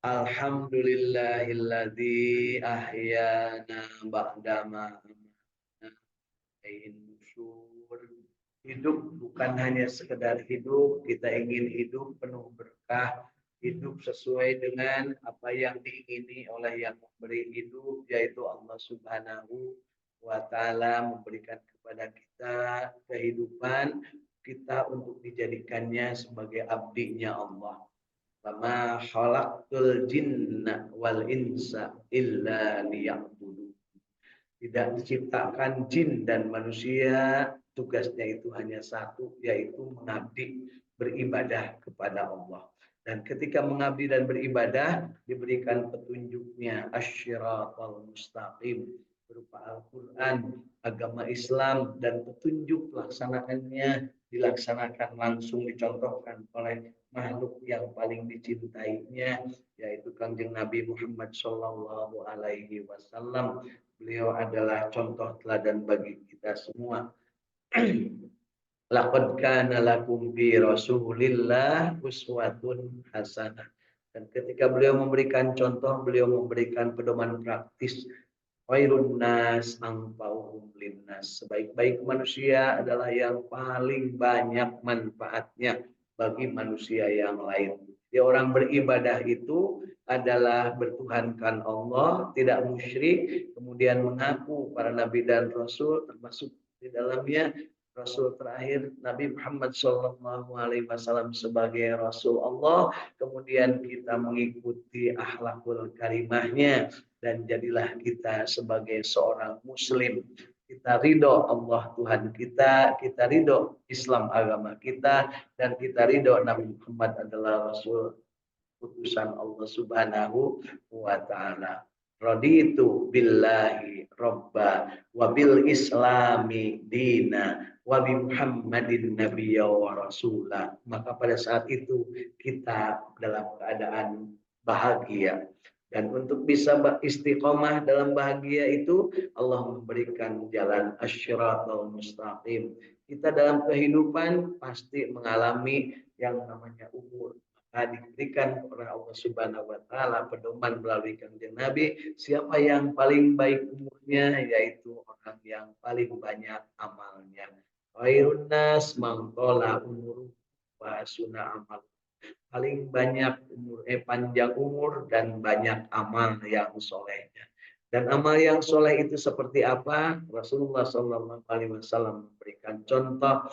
Alhamdulillahilladzi ahyana ba'dama amatna nusyur. Hidup bukan hanya sekedar hidup, kita ingin hidup penuh berkah, hidup sesuai dengan apa yang diingini oleh yang memberi hidup, yaitu Allah Subhanahu wa Ta'ala memberikan kepada kita kehidupan kita untuk dijadikannya sebagai abdinya Allah. Wama khalaqtul jinna wal insa illa liya'budun. Tidak diciptakan jin dan manusia, tugasnya itu hanya satu, yaitu mengabdi, beribadah kepada Allah. Dan ketika mengabdi dan beribadah, diberikan petunjuknya asy-syiratal mustaqim, berupa Al-Quran, agama Islam, dan petunjuk pelaksanaannya dilaksanakan langsung dicontohkan oleh makhluk yang paling dicintainya, yaitu Kanjeng Nabi Muhammad Shallallahu Alaihi Wasallam. Beliau adalah contoh teladan bagi kita semua. Laqad kana lakum fi Rasulillah uswatun hasanah. Dan ketika beliau memberikan contoh, beliau memberikan pedoman praktis. Khairun nas anfa'uhum linnas. Sebaik-baik manusia adalah yang paling banyak manfaatnya bagi manusia yang lain. Jadi orang beribadah itu adalah bertuhankan Allah, tidak musyrik, kemudian mengaku para nabi dan rasul, termasuk di dalamnya Rasul terakhir Nabi Muhammad SAW sebagai Rasul Allah, kemudian kita mengikuti akhlakul karimahnya, dan jadilah kita sebagai seorang muslim. Kita ridho Allah Tuhan kita ridho Islam agama kita, dan kita ridho Nabi Muhammad adalah Rasul utusan Allah Subhanahu wa Ta'ala. Raditu billahi robba wa bil islami dina wa bi Muhammadin nabiyya wa rasulah. Maka pada saat itu kita dalam keadaan bahagia. Dan untuk bisa istiqomah dalam bahagia itu, Allah memberikan jalan asy-syiratal mustaqim. Kita dalam kehidupan pasti mengalami yang namanya umur. Maka diberikan oleh Allah Subhanahu wa Ta'ala pedoman melalui Kanjeng Nabi, siapa yang paling baik umurnya, yaitu orang yang paling banyak amalnya. Khairun nas man tala umur wa hasuna amal. Paling banyak umur, panjang umur dan banyak amal yang solehnya. Dan amal yang soleh itu seperti apa? Rasulullah SAW memberikan contoh.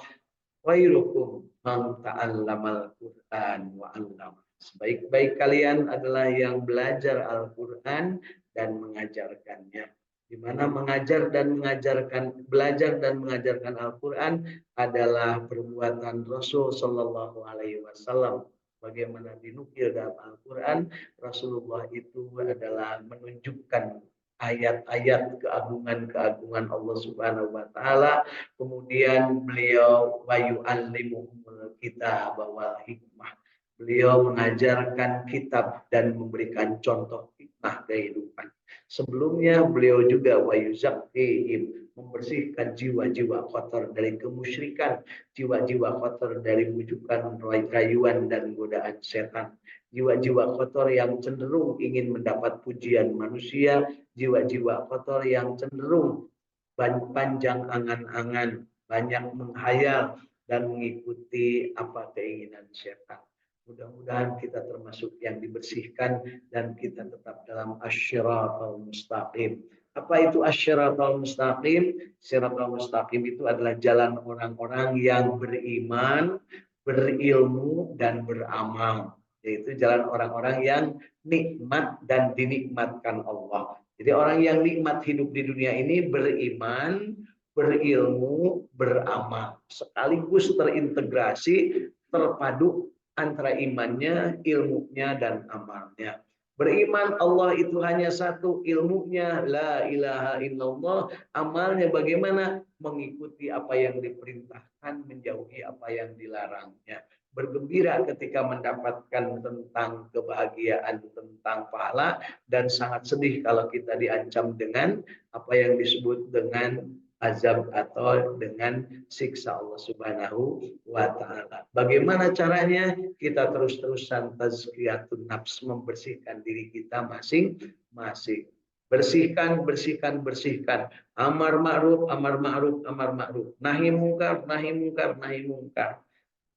Khairukum man ta'allamal Qur'an wa 'allama. Sebaik-baik kalian adalah yang belajar Al-Qur'an dan mengajarkannya. Di mana mengajar dan mengajarkan, belajar dan mengajarkan Al-Qur'an adalah perbuatan Rasul sallallahu alaihi wasallam. Bagaimana dinukil dalam Al-Qur'an, Rasulullah itu adalah menunjukkan ayat-ayat keagungan-keagungan Allah Subhanahu wa Ta'ala. Kemudian beliau wayu alimul kitab wal hikmah. Beliau mengajarkan kitab dan memberikan contoh hikmah kehidupan. Sebelumnya beliau juga wayu zakkihim, membersihkan jiwa-jiwa kotor dari kemusyrikan, jiwa-jiwa kotor dari bujukan, rayuan dan godaan setan, jiwa-jiwa kotor yang cenderung ingin mendapat pujian manusia, jiwa-jiwa kotor yang cenderung panjang angan-angan, banyak menghayal dan mengikuti apa keinginan setan. Mudah-mudahan kita termasuk yang dibersihkan dan kita tetap dalam asy-syiratal mustaqim. Apa itu asy-syiratal mustaqim? Syiratal mustaqim itu adalah jalan orang-orang yang beriman, berilmu dan beramal. Yaitu jalan orang-orang yang nikmat dan dinikmatkan Allah. Jadi orang yang nikmat hidup di dunia ini beriman, berilmu, beramal. Sekaligus terintegrasi, terpadu antara imannya, ilmunya, dan amalnya. Beriman Allah itu hanya satu, ilmunya la ilaha illallah, amalnya bagaimana? Mengikuti apa yang diperintahkan, menjauhi apa yang dilarangnya. Bergembira ketika mendapatkan tentang kebahagiaan, tentang pahala, dan sangat sedih kalau kita diancam dengan apa yang disebut dengan azab atau dengan siksa Allah Subhanahu wa taala. Bagaimana caranya? Kita terus-terusan tazkiyatun nafs, membersihkan diri kita masing-masing. Bersihkan, bersihkan, bersihkan. Amar ma'ruf, amar ma'ruf, amar ma'ruf. Nahi mungkar, nahi mungkar, nahi mungkar.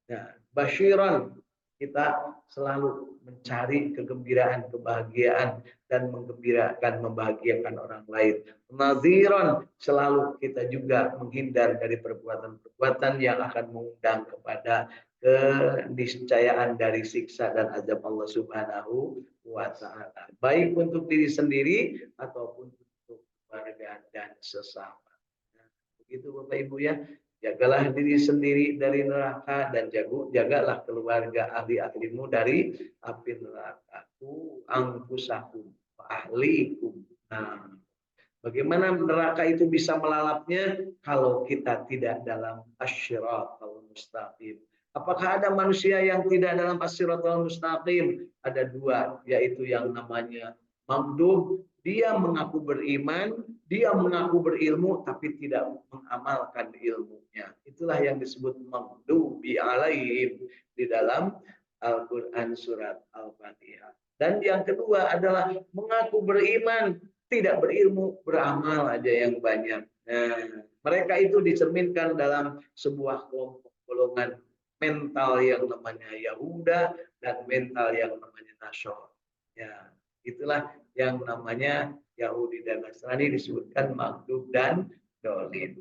Ya, basyiran, kita selalu mencari kegembiraan, kebahagiaan dan menggembirakan, membahagiakan orang lain. Nadhiran, selalu kita juga menghindar dari perbuatan-perbuatan yang akan mengundang kepada keniscayaan dari siksa dan azab Allah Subhanahu wa taala. Baik untuk diri sendiri ataupun untuk keluarga dan sesama. Nah, begitu Bapak Ibu ya. Jagalah diri sendiri dari neraka dan jagalah keluarga ahli-ahlimu dari api neraka. Angkusakum, ahlikum. Nah, bagaimana neraka itu bisa melalapnya kalau kita tidak dalam asyiratul mustaqim? Apakah ada manusia yang tidak dalam asyiratul mustaqim? Ada dua, yaitu yang namanya maghdub. Dia mengaku beriman, dia mengaku berilmu, tapi tidak mengamalkan ilmunya. Itulah yang disebut maghdubi alaihim di dalam Al-Quran surat Al-Fatihah. Dan yang kedua adalah mengaku beriman, tidak berilmu, beramal aja yang banyak. Nah, mereka itu dicerminkan dalam sebuah kelompok golongan mental yang namanya Yahuda dan mental yang namanya Nasr. Ya, itulah yang namanya Yahudi dan Nasrani disebutkan maghdub dan dolim.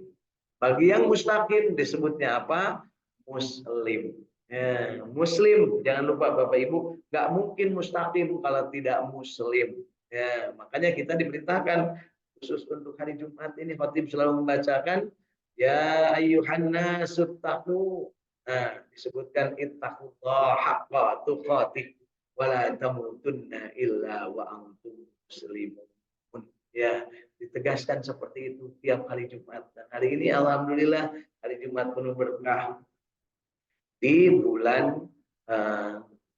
Bagi yang mustaqim disebutnya apa? Muslim. Ya, muslim, jangan lupa Bapak Ibu, nggak mungkin mustaqim kalau tidak muslim. Ya, makanya kita diperintahkan khusus untuk hari Jumat ini khatib selalu membacakan ya ayyuhan nasu taqu. Nah, disebutkan ittaqullaha haqqa tuqatih wala tamutunna illa wa antum muslimun. Ya, ditegaskan seperti itu tiap hari Jumat. Dan hari ini alhamdulillah hari Jumat penuh berkah di bulan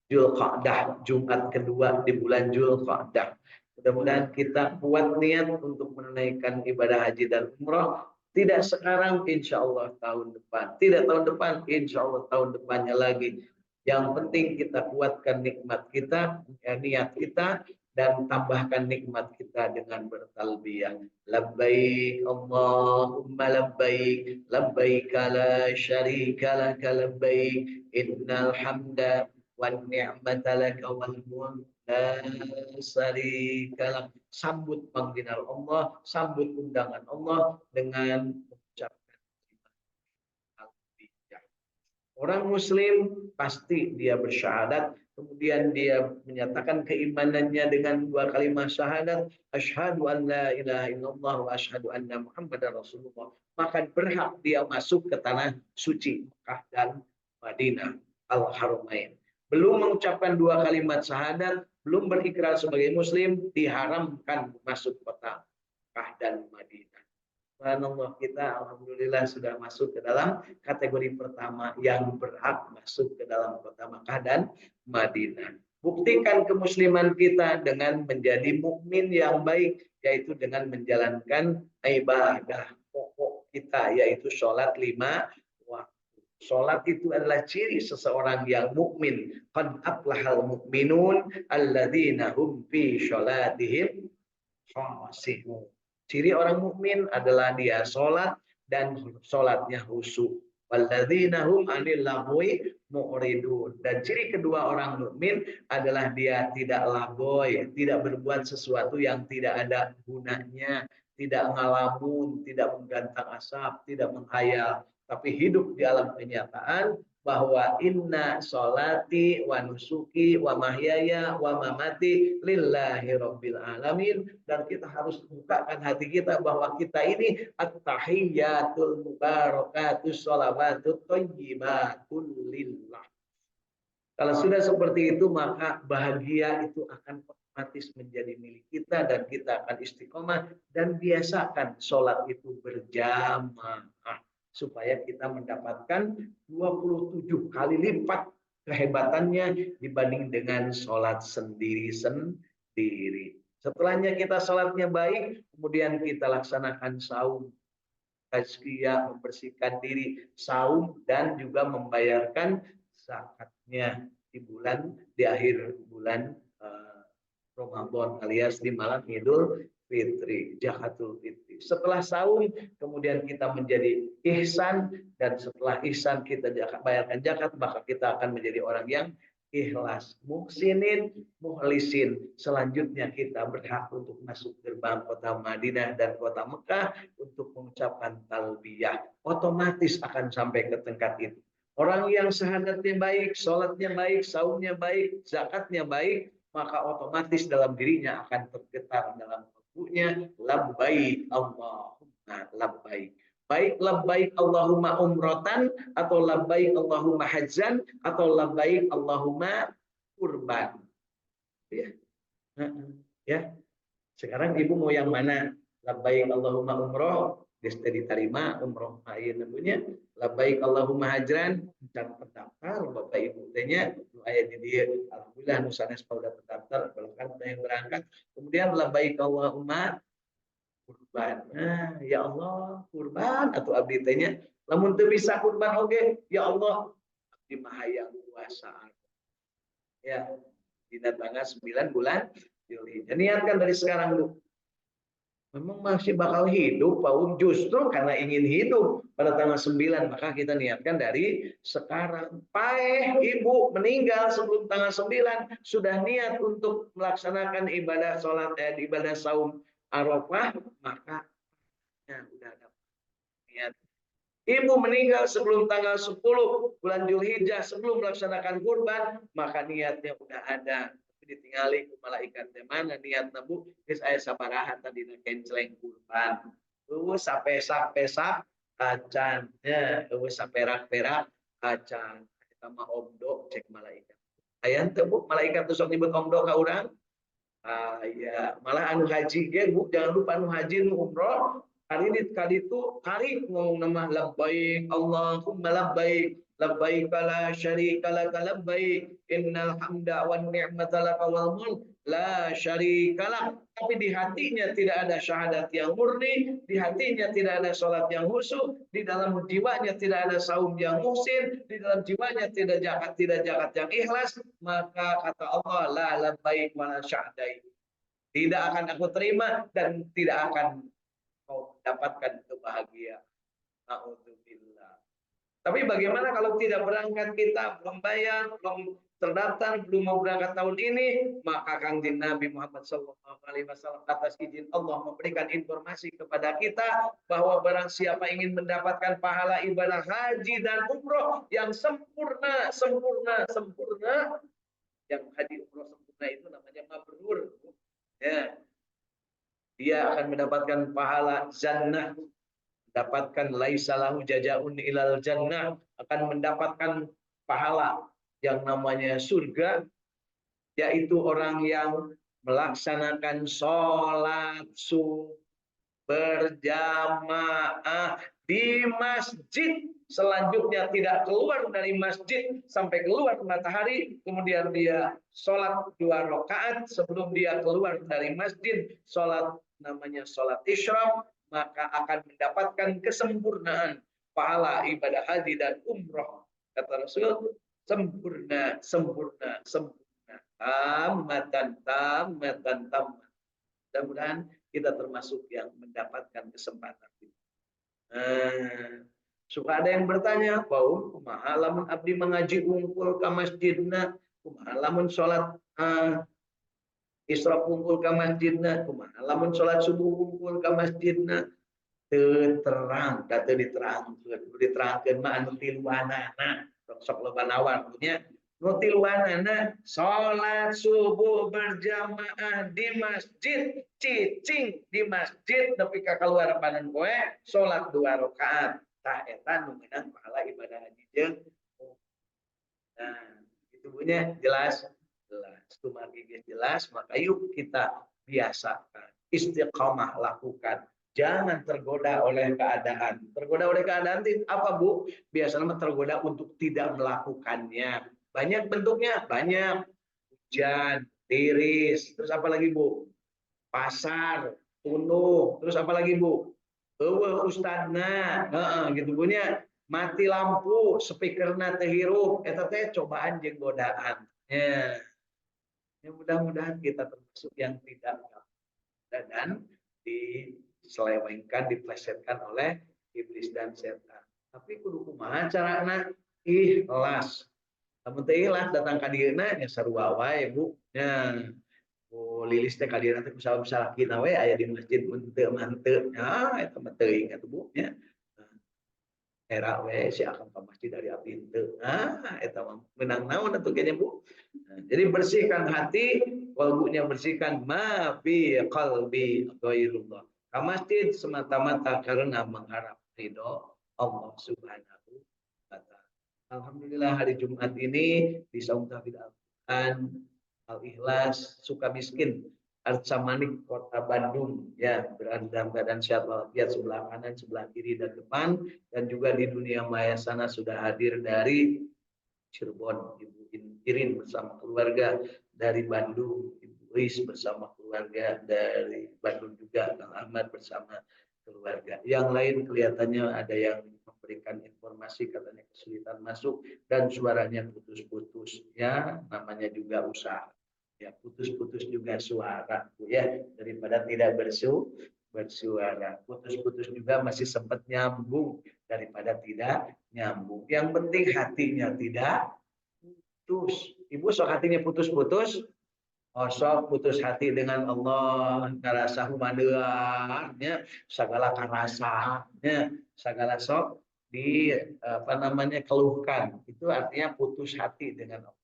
Dzulqa'dah, Jumat kedua di bulan Dzulqa'dah. Mudah-mudahan kita kuat niat untuk menunaikan ibadah haji dan umrah. Tidak sekarang, insya Allah tahun depan. Tidak tahun depan, insya Allah tahun depannya lagi. Yang penting kita kuatkan nikmat kita, niat kita, dan tambahkan nikmat kita dengan bertalbiyah. Labbaik Allahumma labbaik, labbaik la syarika laka labbaik, innal hamda wan ni'mata laka wal mulk la syarika lak. Sambut panggilan Allah, sambut undangan Allah dengan mengucapkan talbiyah. Orang muslim pasti dia bersyahadat, kemudian dia menyatakan keimanannya dengan dua kalimat syahadat, asyhadu an la ilaha illallah wa asyhadu anna muhammadar rasulullah. Maka berhak dia masuk ke tanah suci Mekah dan Madinah al-Haramain. Belum mengucapkan dua kalimat syahadat, belum berikrar sebagai muslim, diharamkan masuk kota Mekah dan Madinah. Subhanallah, kita alhamdulillah sudah masuk ke dalam kategori pertama yang berhak masuk ke dalam kota Makkah dan Madinah. Buktikan kemusliman kita dengan menjadi mukmin yang baik, yaitu dengan menjalankan ibadah pokok kita, yaitu sholat 5 waktu. Sholat itu adalah ciri seseorang yang mukmin. Qad aflahal mu'minun alladzina hum fi sholatihim khashi'un. Ciri orang mukmin adalah dia sholat dan sholatnya khusyuk. Walladzina hum 'anil lagwi mu'ridun. Dan ciri kedua orang mukmin adalah dia tidak lagoy, tidak berbuat sesuatu yang tidak ada gunanya, tidak ngalamun, tidak menggantang asap, tidak menghayal, tapi hidup di alam kenyataan bahwa inna sholati wa nusuki wa mahyaya wa mamati lillahi rabbil alamin. Dan kita harus bukakan hati kita bahwa kita ini at-tahiyyatul mubarakatus sholawatut thayyibatul lillah. Kalau sudah seperti itu, maka bahagia itu akan otomatis menjadi milik kita dan kita akan istiqomah. Dan biasakan sholat itu berjamaah supaya kita mendapatkan 27 kali lipat kehebatannya dibanding dengan sholat sendiri-sendiri. Setelahnya kita sholatnya baik, kemudian kita laksanakan saum. tazkiyah, membersihkan diri, saum dan juga membayarkan zakatnya di akhir bulan Ramadan alias di malam Idul Fitri, Zakatul Fitri. Setelah saum kemudian kita menjadi ihsan, dan setelah ihsan kita bayarkan zakat, maka kita akan menjadi orang yang ikhlas, muhsinin, muhlisin. Selanjutnya kita berhak untuk masuk gerbang kota Madinah dan kota Mekah untuk mengucapkan talbiyah. Otomatis akan sampai ke tingkat itu. Orang yang syahadatnya baik, sholatnya baik, saumnya baik, zakatnya baik, maka otomatis dalam dirinya akan tergetar dalam kalbunya labbaik Allahumma labbaik. Baik labbaik Allahumma umrotan, atau labbaik Allahumma hajjan, atau labbaik Allahumma kurban. Ya. Ya. Sekarang ibu mau yang mana? Labbaik Allahumma umroh, geste diterima umroh ayeuna punya. Labbaik Allahumma hajran, can terdaftar Bapak Ibu tanya aya di dieu. Alhamdulillah nu sanes udah terdaftar, bahkan yang berangkat. Kemudian labbaik Allahumma kurban. Nah, ya Allah, kurban atau abdi tanya, lamun teu bisa kurban oge, ya Allah, abdi maha yang kuasa. Ya, di tanggal 9 bulan Zulhijjah. Niatkan dari sekarang dulu. Memang masih bakal hidup, Pak. Justru karena ingin hidup pada tanggal 9, maka kita niatkan dari sekarang. Paeh ibu meninggal sebelum tanggal 9, sudah niat untuk melaksanakan ibadah sholat, ibadah saum Arafah, maka ya, udah ada niat. Ibu meninggal sebelum tanggal 10 bulan Zulhijjah, sebelum melaksanakan kurban, maka niatnya udah ada. Ditinggali ku malaikat teh mana niat nabu geus aya sabaraha tadi kenceleng kurban. Eueuh sapesak-pesak acan, ya eueuh saperak-perak acan. Eta mah omdo cek malaikat. Aya teu Bu malaikat teu sok nyebut omdo ka urang? Ya, malah anu haji ge Bu, jangan lupa anu haji nu umroh. Hari ini kali itu hari ngomong nama labbaik Allahumma labbaik. Labbaik la syarika lak labbaik innal hamda wan ni'mata lak wal mulk la syarika lak. Tapi di hatinya tidak ada syahadat yang murni, di hatinya tidak ada salat yang khusyuk, di dalam jiwanya tidak ada saum yang muhsin, di dalam jiwanya tidak zakat yang ikhlas, maka kata Allah la labbaik wa la sya'dai. Tidak akan aku terima dan tidak akan kau dapatkan kebahagiaan. Na'udzubillah. Tapi bagaimana kalau tidak berangkat, kita belum bayar, belum terdaftar, belum mau berangkat tahun ini, maka Kanjeng Nabi Muhammad SAW atas izin Allah memberikan informasi kepada kita bahwa barang siapa ingin mendapatkan pahala ibadah haji dan umroh yang sempurna, yang haji umroh sempurna itu namanya mabrur. Ya. Dia akan mendapatkan pahala jannah, dapatkan laisalahu jazaun ilal jannah, akan mendapatkan pahala yang namanya surga, yaitu orang yang melaksanakan sholat subuh berjamaah di masjid, selanjutnya tidak keluar dari masjid sampai keluar matahari, kemudian dia sholat 2 rakaat sebelum dia keluar dari masjid, sholat namanya sholat isyraq, maka akan mendapatkan kesempurnaan pahala ibadah haji dan umroh. Kata Rasul, sempurna, tamatan. Mudah-mudahan kita termasuk yang mendapatkan kesempatan itu. Suka ada yang bertanya, Paul, kumaha lamun abdi mengaji unggul ke masjidna, kumaha lamun sholat Isra kumpul ke masjidna, kumaha lamun sholat subuh kumpul ke masjidna. Terang, kata diterangkan mah anu tiluanana, sok loba nawar punya nu tiluanana sholat subuh berjamaah di masjid, cicing di masjid nepi ka kaluar panen poe sholat 2 rakaat. Tah eta nu meunang pahala ibadah haji jeung. Nah, itu punya jelas. Sumagi jelas, maka yuk kita biasakan istiqamah, lakukan. Jangan tergoda oleh keadaan. Tergoda oleh keadaan apa Bu? Biasanya tergoda untuk tidak melakukannya. Banyak bentuknya, banyak. Hujan, tiris, terus apa lagi Bu? Pasar, penuh, terus apa lagi Bu? Ustadna gitu punya mati lampu speakerna teh hirup eta teh cobaan jeung godaan ya. Ya mudah-mudahan kita termasuk yang tidak dan diselewengkan, diplesetkan oleh iblis dan setan. Tapi kudu kumaha carana ikhlas. Lamun teu ikhlas datang ka dieuna nya sarua wae Bu. Ya. Oh, lilis teh ka dieuna teh kusaha kita we aya di masjid mun teu mah teu. Ya eta mah teuing atuh Bu nya. Era we si akan ke masjid dari api henteu. Eta mah menang naon atuh kayaknya Bu. Jadi bersihkan hati, kalbunya bersihkan ma fi qalbi ghairullah. Ke masjid semata-mata karena mengharap ridho Allah Subhanahu wa taala. Alhamdulillah hari Jumat ini di Saum Tahfidz Al-Quran Al-Ikhlas Sukamiskin Arca Manik Kota Bandung ya berada dalam keadaan sehat walafiat sebelah kanan, sebelah kiri dan depan dan juga di dunia maya sana sudah hadir dari Cirebon Ibu Irin bersama keluarga dari Bandung Ibu Is bersama keluarga dari Bandung juga Kang Ahmad bersama keluarga. Yang lain kelihatannya ada yang memberikan informasi katanya kesulitan masuk dan suaranya putus-putus ya namanya juga usaha. Ya putus-putus juga suara ya daripada tidak bersuara putus-putus juga masih sempat nyambung daripada tidak nyambung yang penting hatinya tidak putus ibu sok hatinya putus-putus sok putus hati dengan Allah karasa humadean segala karasanya segala sok di apa namanya keluhkan itu artinya putus hati dengan Allah.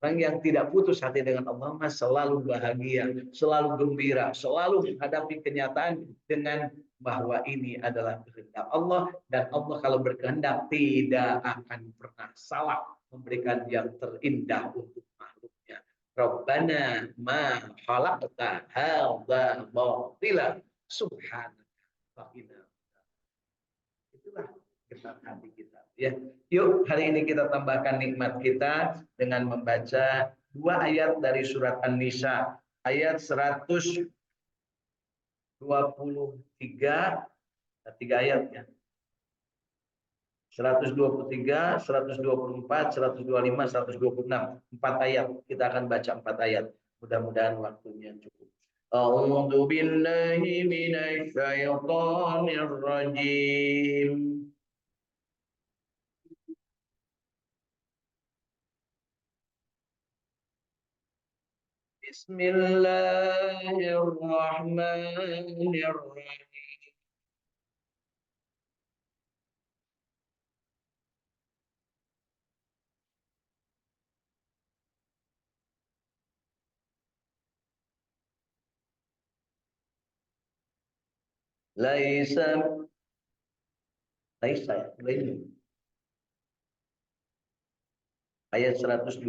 Orang yang tidak putus hati dengan Allah selalu bahagia, selalu gembira, selalu menghadapi kenyataan dengan bahwa ini adalah kehendak Allah dan Allah kalau berkehendak tidak akan pernah salah memberikan yang terindah untuk makhluknya. Rabbana ma khalaqta hadza batila subhanaka. Itulah getar hati kita ya. Yuk hari ini kita tambahkan nikmat kita dengan membaca dua ayat dari surat An-Nisa ayat 123 tiga ayat ya. 123, 124, 125, 126 empat ayat kita akan baca empat ayat mudah-mudahan waktunya cukup. A'udzu billahi minasy syaithanir rajim. Bismillahirrahmanirrahim. Laisa Laisa lain. Ayat 123.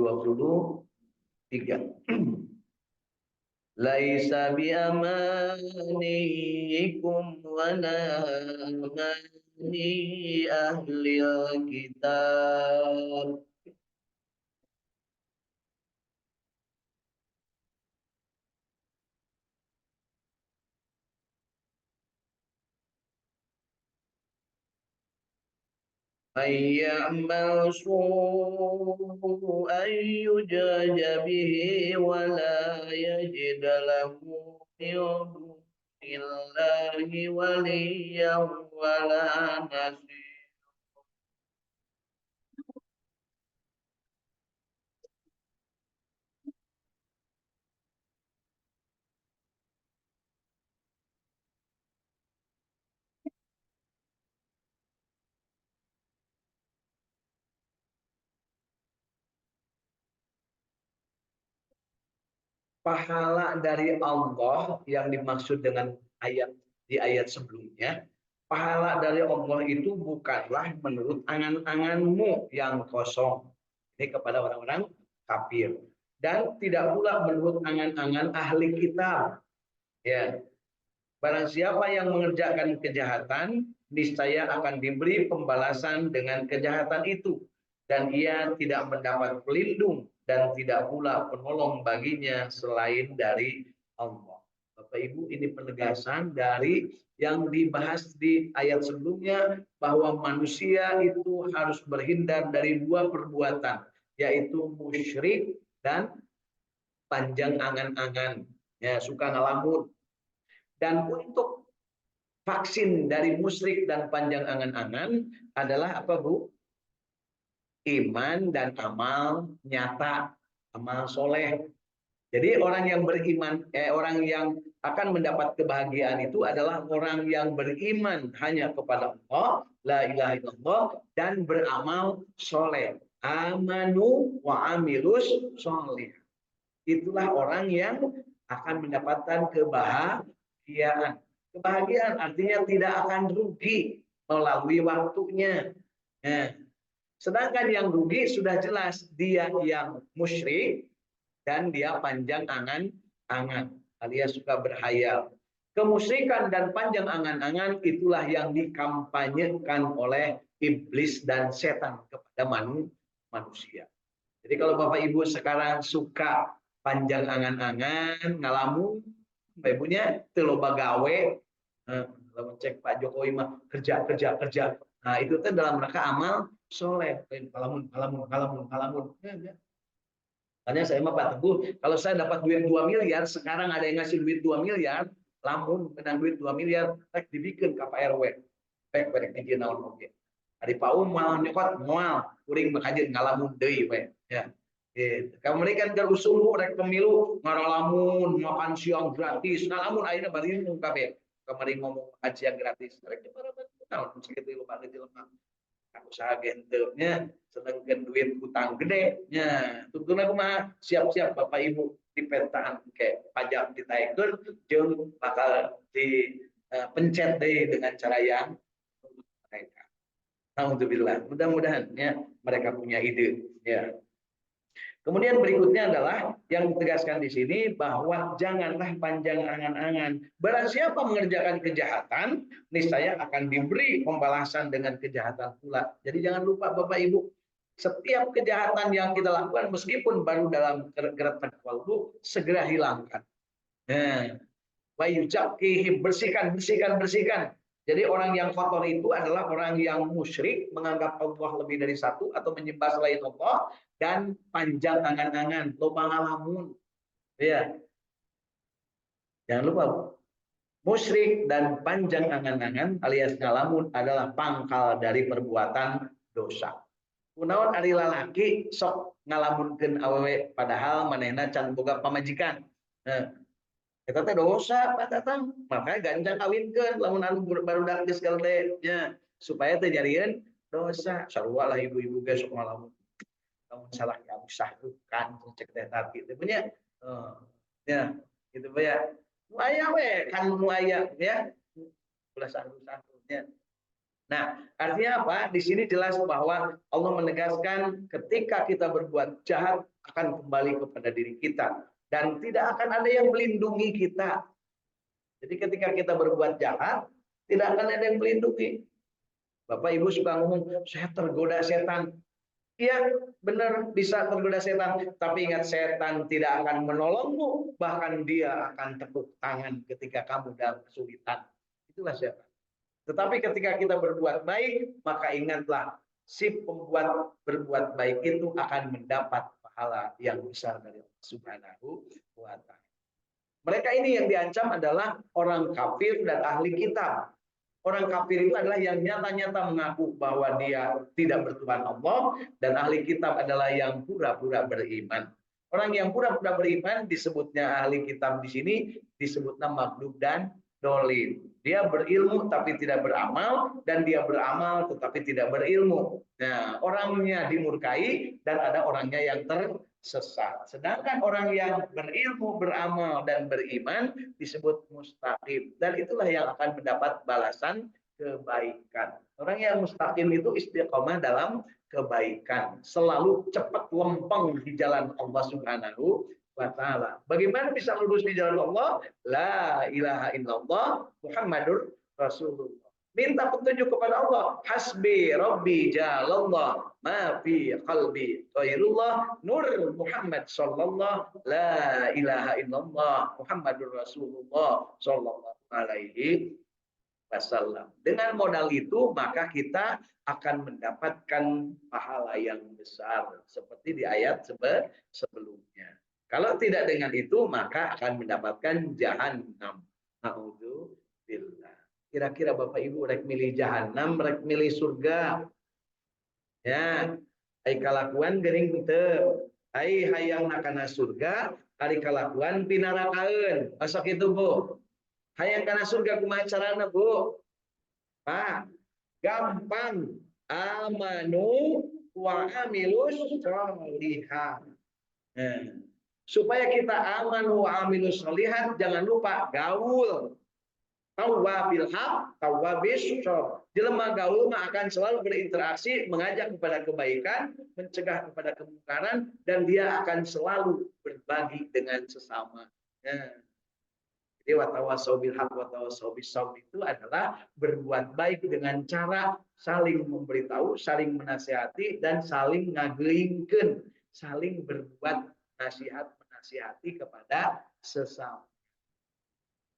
Laisa bi amanikum wala amani ahli kitab. Ayyamal su'an yujaja bihi wa la yajid lahu min dunillahi waliyyan wa la nasir. Pahala dari Allah yang dimaksud dengan ayat di ayat sebelumnya, pahala dari Allah itu bukanlah menurut angan-anganmu yang kosong. Ini kepada orang-orang kafir. Dan tidak pula menurut angan-angan ahli kitab. Ya. Barang siapa yang mengerjakan kejahatan, niscaya akan diberi pembalasan dengan kejahatan itu. Dan ia tidak mendapat pelindung dan tidak pula penolong baginya selain dari Allah. Bapak Bapak Ibu, ini penegasan dari yang dibahas di ayat sebelumnya, bahwa manusia itu harus berhindar dari dua perbuatan, yaitu musyrik dan panjang angan-angan, ya, suka ngalamun. Dan untuk vaksin dari musyrik dan panjang angan-angan adalah apa, Bu? Iman dan amal nyata, amal soleh. Jadi orang yang beriman, orang yang akan mendapat kebahagiaan itu adalah orang yang beriman hanya kepada Allah, la ilaha illallah, dan beramal soleh. Amanu wa amilus soleh. Itulah orang yang akan mendapatkan kebahagiaan. Kebahagiaan artinya tidak akan rugi melalui waktunya. Nah, sedangkan yang rugi sudah jelas, dia yang musyrik dan dia panjang angan-angan alias suka berhayal. Kemusyrikan dan panjang angan-angan itulah yang dikampanyekan oleh iblis dan setan kepada manusia. Jadi kalau Bapak Ibu sekarang suka panjang angan-angan, ngalamun, Bapak Ibunya teu loba gawe, kalau cek Pak Jokowi mah kerja kerja kerja. Nah, itu teh dalam rangka amal soleh, kalamun kalamun kalamun kalamun. Makanya saya mah Pak Teguh, kalau saya dapat duit 2 miliar, sekarang ada yang ngasih duit 2 miliar, lamun menang duit 2 miliar, rek dibikin ke Pak RW. Rek rek dijieun naon oge. Ari Paum mal nyokot moal, kuring makajeun ngalamun deui we. Ya. Gitu. Kamu ini kan usung rek pemilu ngaralamun, makan siang gratis, ngalamun ayeuna bari nu kabeh. Kamari ngomong kajian gratis. Rek para naon sakitu lupa jelema. Usaha gentelnya sedangkan duit utang gede nya tentunya mah siap-siap Bapak Ibu dipetaan kayak pajak ditaikkan jeung bakal dipencet deh dengan cara yang mereka. Alhamdulillah, mudah-mudahan ya mereka punya ide ya. Kemudian berikutnya adalah yang ditegaskan di sini bahwa janganlah panjang angan-angan. Barang siapa mengerjakan kejahatan, niscaya akan diberi pembalasan dengan kejahatan pula. Jadi jangan lupa Bapak Ibu, setiap kejahatan yang kita lakukan meskipun baru dalam gertak waktu, segera hilangkan. Nah, bersihkan, bersihkan, bersihkan. Jadi orang yang kotor itu adalah orang yang musyrik, menganggap Allah lebih dari satu atau menyembah selain Allah, dan panjang angan-angan, loba ngalamun. Ya. Jangan lupa, musyrik dan panjang angan-angan alias ngalamun adalah pangkal dari perbuatan dosa. Kunaon ari lalaki sok ngalamunkeun awewe padahal manehna can boga pamajikan. Nah, eta teh dosa Pak Tatang, makanya ganja kawinkeun lamun anu barudak geus gelde nya supaya teu jadieun dosa. Sarua lah ibu-ibu ge sok ngalamun. Lamun salah ya usahkan cek teh tapi teh punya ya gitu ya. Nu aya we kan nu aya ya. Ulah satu-satunya. Nah, artinya apa? Di sini jelas bahwa Allah menegaskan ketika kita berbuat jahat akan kembali kepada diri kita. Dan tidak akan ada yang melindungi kita. Jadi ketika kita berbuat jahat, tidak akan ada yang melindungi. Bapak Ibu suka ngomong, saya tergoda setan. Iya, benar bisa tergoda setan. Tapi ingat, setan tidak akan menolongmu. Bahkan dia akan tepuk tangan ketika kamu dalam kesulitan. Itulah setan. Tetapi ketika kita berbuat baik, maka ingatlah, si pembuat berbuat baik itu akan mendapat pahala yang besar dari Allah Subhanahu wa Ta'ala. Mereka ini yang diancam adalah orang kafir dan ahli kitab. Orang kafir itu adalah yang nyata-nyata mengaku bahwa dia tidak bertuhan Allah, dan ahli kitab adalah yang pura-pura beriman. Orang yang pura-pura beriman disebutnya ahli kitab di sini disebutnya maghdub dan dolin. Dia berilmu tapi tidak beramal, dan dia beramal tetapi tidak berilmu. Nah, orangnya dimurkai dan ada orangnya yang tersesat. Sedangkan orang yang berilmu, beramal, dan beriman disebut mustaqim. Dan itulah yang akan mendapat balasan kebaikan. Orang yang mustaqim itu istiqomah dalam kebaikan. Selalu cepat lempeng di jalan Allah Subhanahu wa Ta'ala. Bagaimana bisa lurus di jalan Allah? La ilaha illallah Muhammadur Rasulullah. Minta petunjuk kepada Allah. Hasbi Rabbi Jalallah. ma fi qalbi ghairullah nur Muhammad sallallahu la ilaha illallah Muhammadur Rasulullah sallallahu alaihi wasallam. Dengan modal itu maka kita akan mendapatkan pahala yang besar seperti di ayat sebelumnya. Kalau tidak dengan itu maka akan mendapatkan jahanam. Naudzubillah. Kira-kira Bapak Ibu rek milih jahanam, rek milih surga? Ya, ai kalakuan gering teu. Ai hayang kana surga, ari kalakuan pinarakaeun. Asa kitu, Bu. Hayang kana surga kumaha carana, Bu? Pak, gampang. Amanu wa amilus sholihat. Nah, supaya kita aman wa amilus sholihat, jangan lupa gaul. Tawabil haq, tawabis syar. Jelema gaul mah akan selalu berinteraksi, mengajak kepada kebaikan, mencegah kepada kemungkaran, dan dia akan selalu berbagi dengan sesama. Nah, jadi watawasau bil haq watawasau bis sabr itu adalah berbuat baik dengan cara saling memberitahu, saling menasihati, dan saling ngagelingkeun, saling berbuat nasihat menasihati kepada sesama.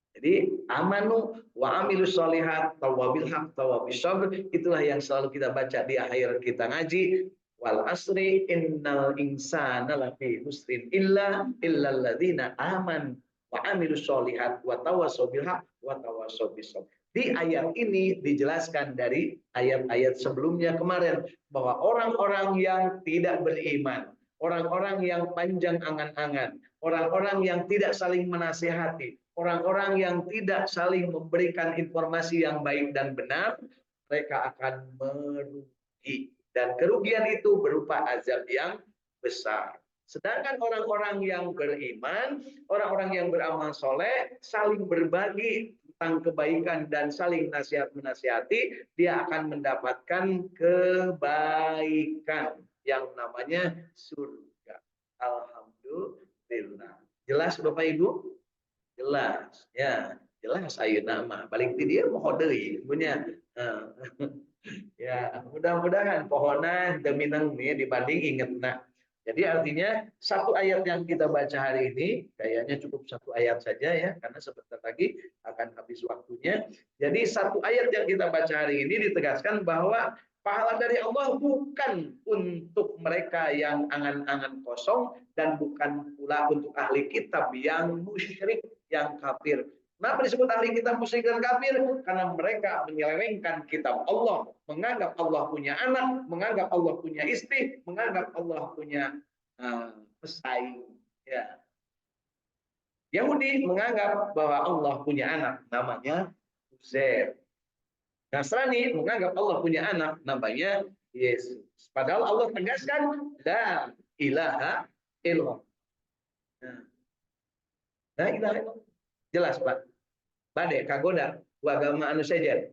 Jadi amanu wa amilus solihat tawabil haq tawabis sabr, itulah yang selalu kita baca di akhir kita ngaji. Wal asri innal insana lafi husrin illal ladzina aman wa amilus solihat wa tawassaw bil haq wa tawassaw bis sabr. Di ayat ini dijelaskan dari ayat-ayat sebelumnya kemarin bahwa orang-orang yang tidak beriman, orang-orang yang panjang angan-angan, orang-orang yang tidak saling menasihati, orang-orang yang tidak saling memberikan informasi yang baik dan benar, mereka akan merugi. Dan kerugian itu berupa azab yang besar. Sedangkan orang-orang yang beriman, orang-orang yang beramal soleh, saling berbagi tentang kebaikan dan saling nasihat menasihati, dia akan mendapatkan kebaikan yang namanya surga. Alhamdulillah. Jelas Bapak Ibu? Jelas, ya. Jelas ayeuna mah. Balik ti dieu moho deui punya. Ya, mudah-mudahan pohona teu mineng nih dibanding ingetna. Jadi artinya satu ayat yang kita baca hari ini kayaknya cukup satu ayat saja ya karena sebentar lagi akan habis waktunya. Jadi satu ayat yang kita baca hari ini ditegaskan bahwa pahala dari Allah bukan untuk mereka yang angan-angan kosong dan bukan pula untuk ahli kitab yang musyrik, yang kafir. Kenapa disebut ahli kitab musyrik dan kafir? Karena mereka menyelewengkan kitab Allah, menganggap Allah punya anak, menganggap Allah punya istri, menganggap Allah punya pesaing. Ya. Yahudi menganggap bahwa Allah punya anak, namanya Uzair. Nasrani menganggap Allah punya anak, namanya Yesus. Padahal Allah tegaskan, la ilaha illallah. La ilaha illallah. Jelas Pak. Bade kagoda agama anu sejen.